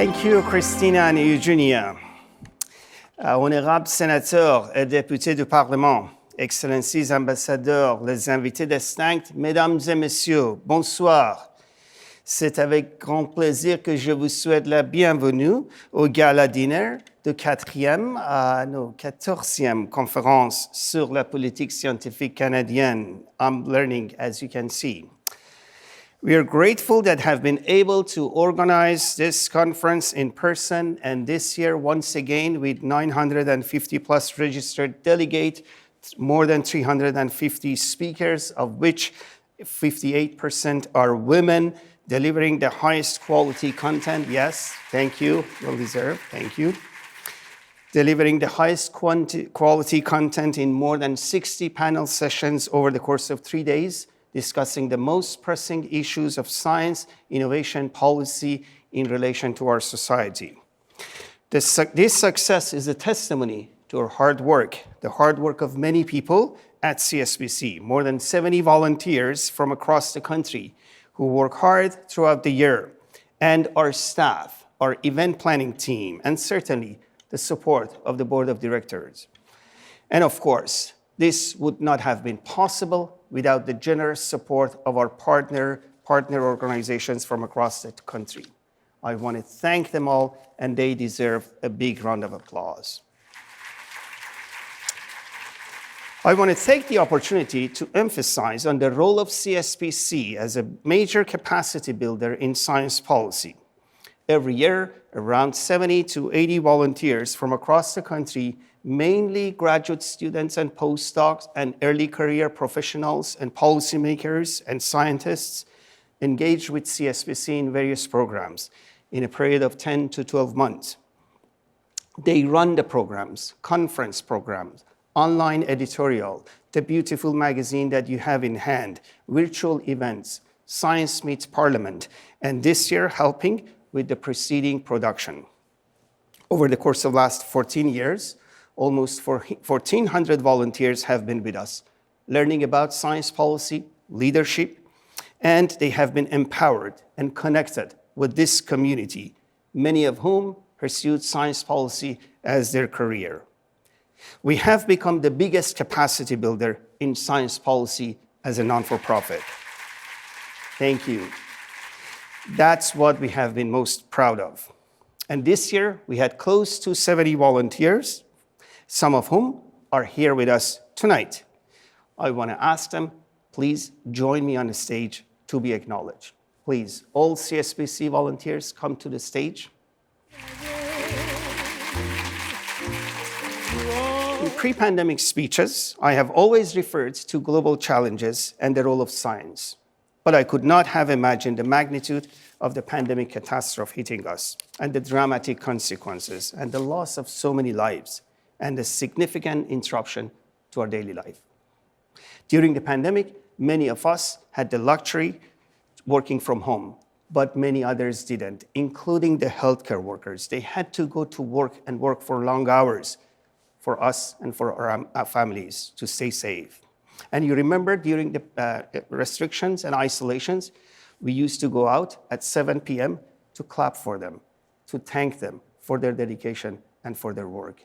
Thank you, Christina and Eugenia. Honorables sénateurs et députés du Parlement, Excellencies ambassadeurs, les invités distincts, Mesdames et Messieurs, bonsoir. C'est avec grand plaisir que je vous souhaite la bienvenue au Gala Dinner de 14e conférence sur la politique scientifique canadienne. I'm learning, as you can see. We are grateful that have been able to organize this conference in person, and this year, once again, with 950 plus registered delegates, more than 350 speakers, of which 58% are women, delivering the highest quality content. Yes, thank you, well deserved, thank you. Delivering the highest quality content in more than 60 panel sessions over the course of 3 days, discussing the most pressing issues of science, innovation, policy in relation to our society. This success is a testimony to our hard work, the hard work of many people at CSPC, more than 70 volunteers from across the country who work hard throughout the year, and our staff, our event planning team, and certainly the support of the board of directors. And of course, this would not have been possible without the generous support of our partner organizations from across the country. I want to thank them all, and they deserve a big round of applause. I want to take the opportunity to emphasize on the role of CSPC as a major capacity builder in science policy. Every year, around 70 to 80 volunteers from across the country, mainly graduate students and postdocs and early career professionals and policymakers and scientists, engage with CSPC in various programs in a period of 10 to 12 months. They run the programs, conference programs, online editorial, the beautiful magazine that you have in hand, virtual events, Science Meets Parliament, and this year helping with the preceding production. Over the course of the last 14 years, almost 1,400 volunteers have been with us, learning about science policy, leadership, and they have been empowered and connected with this community, many of whom pursued science policy as their career. We have become the biggest capacity builder in science policy as a non-for-profit. Thank you. That's what we have been most proud of. And this year, we had close to 70 volunteers, some of whom are here with us tonight. I want to ask them, please join me on the stage to be acknowledged. Please, all CSPC volunteers, come to the stage. In pre-pandemic speeches, I have always referred to global challenges and the role of science, but I could not have imagined the magnitude of the pandemic catastrophe hitting us and the dramatic consequences and the loss of so many lives and the significant interruption to our daily life. During the pandemic, many of us had the luxury working from home, but many others didn't, including the healthcare workers. They had to go to work and work for long hours for us and for our families to stay safe. And you remember during the restrictions and isolations, we used to go out at 7 p.m. to clap for them, to thank them for their dedication and for their work.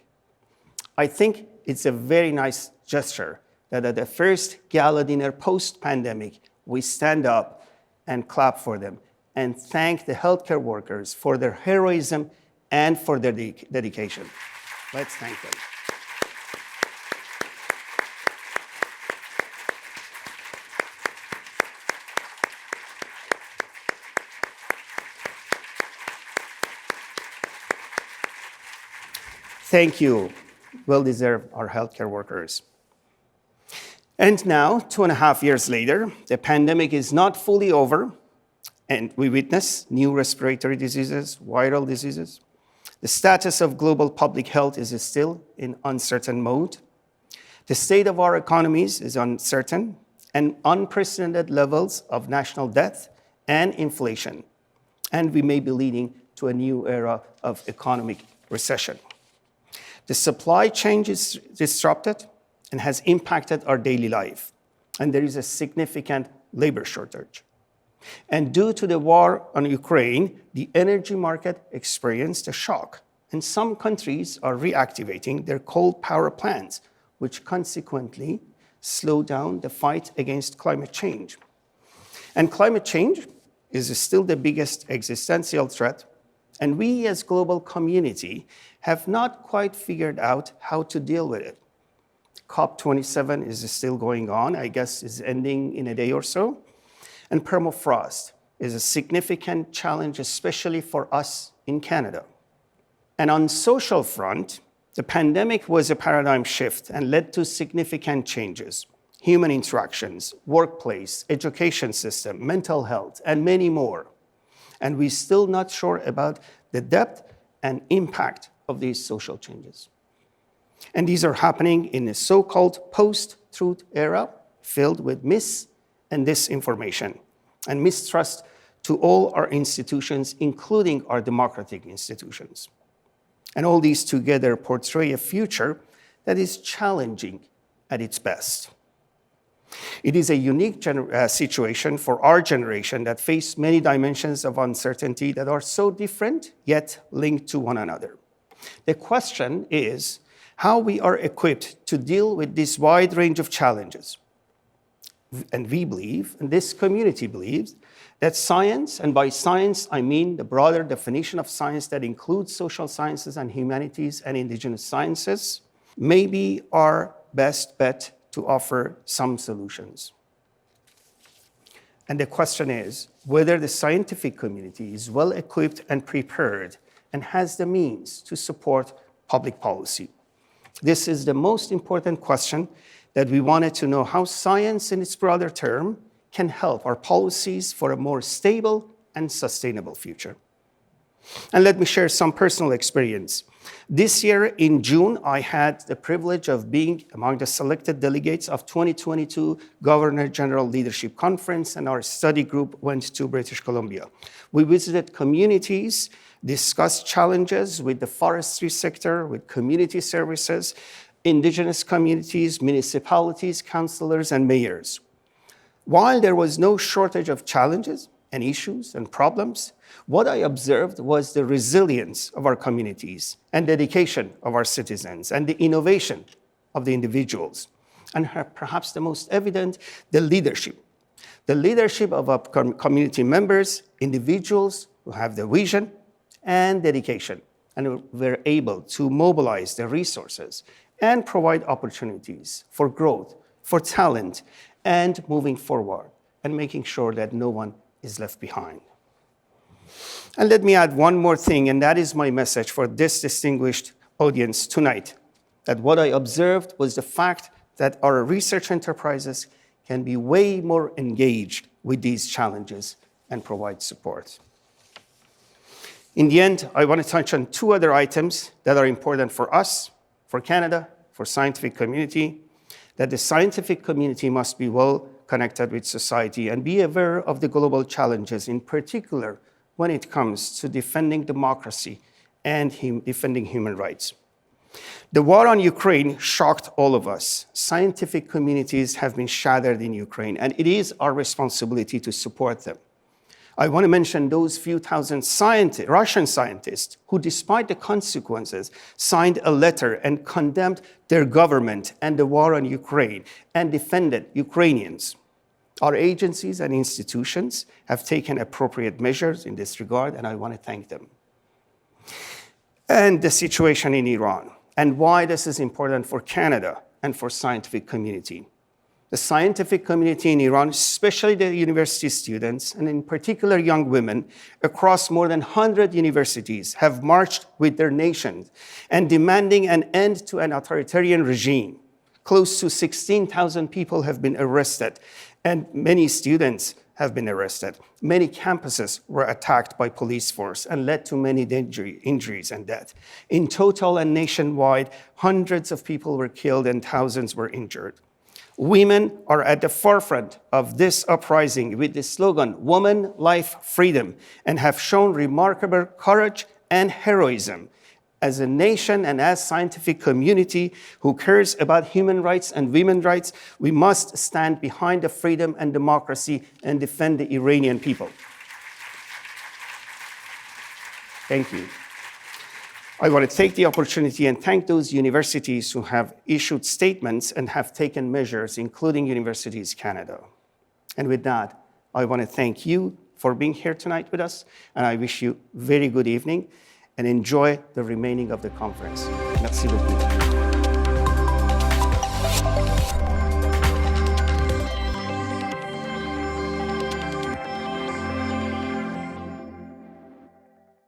I think it's a very nice gesture that at the first gala dinner post-pandemic, we stand up and clap for them and thank the healthcare workers for their heroism and for their dedication. Let's thank them. Thank you. Well deserved, our healthcare workers. And now, 2.5 years later, the pandemic is not fully over, and we witness new respiratory diseases, viral diseases. The status of global public health is still in uncertain mode. The state of our economies is uncertain, and unprecedented levels of national debt and inflation. And we may be leading to a new era of economic recession. The supply chain is disrupted and has impacted our daily life, and there is a significant labor shortage. And due to the war on Ukraine, the energy market experienced a shock. And some countries are reactivating their coal power plants, which consequently slow down the fight against climate change. And climate change is still the biggest existential threat, and we as global community have not quite figured out how to deal with it. COP27 is still going on, I guess is ending in a day or so, and permafrost is a significant challenge, especially for us in Canada. And on social front, the pandemic was a paradigm shift and led to significant changes. Human interactions, workplace, education system, mental health, and many more. And we're still not sure about the depth and impact of these social changes. And these are happening in a so-called post-truth era filled with mis- and disinformation and mistrust to all our institutions, including our democratic institutions. And all these together portray a future that is challenging at its best. It is a unique situation for our generation that face many dimensions of uncertainty that are so different, yet linked to one another. The question is how we are equipped to deal with this wide range of challenges. And we believe, and this community believes, that science, and by science I mean the broader definition of science that includes social sciences and humanities and indigenous sciences, may be our best bet to offer some solutions. And the question is whether the scientific community is well equipped and prepared and has the means to support public policy. This is the most important question that we wanted to know how science in its broader term can help our policies for a more stable and sustainable future. And let me share some personal experience. This year in June, I had the privilege of being among the selected delegates of 2022 Governor General Leadership Conference, and our study group went to British Columbia. We visited communities, discussed challenges with the forestry sector, with community services, indigenous communities, municipalities, councillors, and mayors. While there was no shortage of challenges and issues and problems, what I observed was the resilience of our communities and dedication of our citizens and the innovation of the individuals. And perhaps the most evident, the leadership. The leadership of our community members, individuals who have the vision and dedication and were able to mobilize their resources and provide opportunities for growth, for talent, and moving forward and making sure that no one is left behind. And let me add one more thing, and that is my message for this distinguished audience tonight, that what I observed was the fact that our research enterprises can be way more engaged with these challenges and provide support. In the end, I want to touch on two other items that are important for us, for Canada, for scientific community, that the scientific community must be well connected with society and be aware of the global challenges, in particular when it comes to defending democracy and defending human rights. The war on Ukraine shocked all of us. Scientific communities have been shattered in Ukraine, and it is our responsibility to support them. I want to mention those few thousand Russian scientists who, despite the consequences, signed a letter and condemned their government and the war on Ukraine and defended Ukrainians. Our agencies and institutions have taken appropriate measures in this regard, and I want to thank them. And the situation in Iran, and why this is important for Canada and for scientific community. The scientific community in Iran, especially the university students, and in particular young women, across more than 100 universities have marched with their nations and demanding an end to an authoritarian regime. Close to 16,000 people have been arrested, and many students have been arrested. Many campuses were attacked by police force and led to many injuries and death. In total and nationwide, hundreds of people were killed and thousands were injured. Women are at the forefront of this uprising with the slogan, "Woman, Life, Freedom," and have shown remarkable courage and heroism As a nation and as scientific community who cares about human rights and women's rights, we must stand behind the freedom and democracy and defend the Iranian people. Thank you. I want to take the opportunity and thank those universities who have issued statements and have taken measures, including Universities Canada. And with that, I want to thank you for being here tonight with us, and I wish you a very good evening and enjoy the remaining of the conference. Merci beaucoup.